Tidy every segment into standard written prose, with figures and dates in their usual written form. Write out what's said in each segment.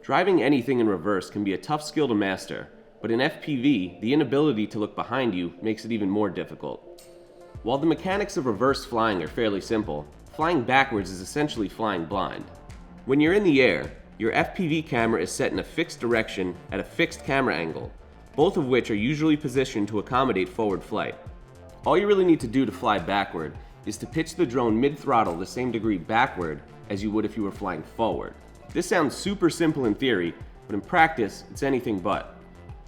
Driving anything in reverse can be a tough skill to master, but in FPV, the inability to look behind you makes it even more difficult. While the mechanics of reverse flying are fairly simple, flying backwards is essentially flying blind. When you're in the air, your FPV camera is set in a fixed direction at a fixed camera angle, both of which are usually positioned to accommodate forward flight. All you really need to do to fly backward is to pitch the drone mid-throttle the same degree backward as you would if you were flying forward. This sounds super simple in theory, but in practice, it's anything but.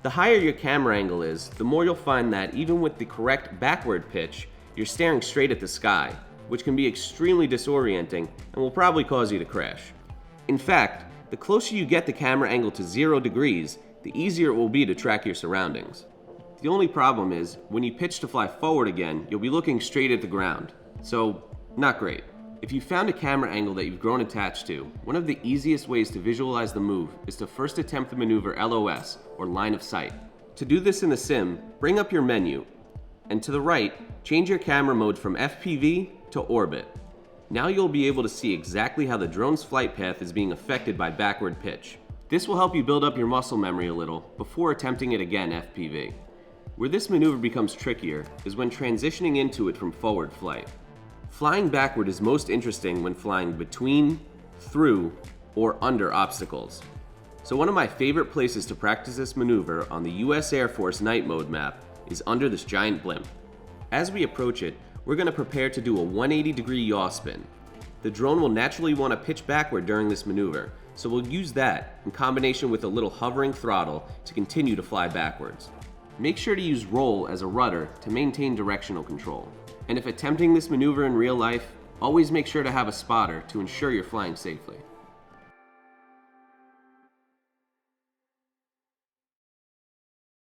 The higher your camera angle is, the more you'll find that even with the correct backward pitch, you're staring straight at the sky, which can be extremely disorienting and will probably cause you to crash. In fact, the closer you get the camera angle to 0 degrees, the easier it will be to track your surroundings. The only problem is, when you pitch to fly forward again, you'll be looking straight at the ground. So, not great. If you found a camera angle that you've grown attached to, one of the easiest ways to visualize the move is to first attempt the maneuver LOS, or line of sight. To do this in the sim, bring up your menu, and to the right, change your camera mode from FPV to orbit. Now you'll be able to see exactly how the drone's flight path is being affected by backward pitch. This will help you build up your muscle memory a little before attempting it again FPV. Where this maneuver becomes trickier is when transitioning into it from forward flight. Flying backward is most interesting when flying between, through, or under obstacles. So one of my favorite places to practice this maneuver on the US Air Force night mode map is under this giant blimp. As we approach it, we're going to prepare to do a 180-degree yaw spin. The drone will naturally want to pitch backward during this maneuver, so we'll use that in combination with a little hovering throttle to continue to fly backwards. Make sure to use roll as a rudder to maintain directional control. And if attempting this maneuver in real life, always make sure to have a spotter to ensure you're flying safely.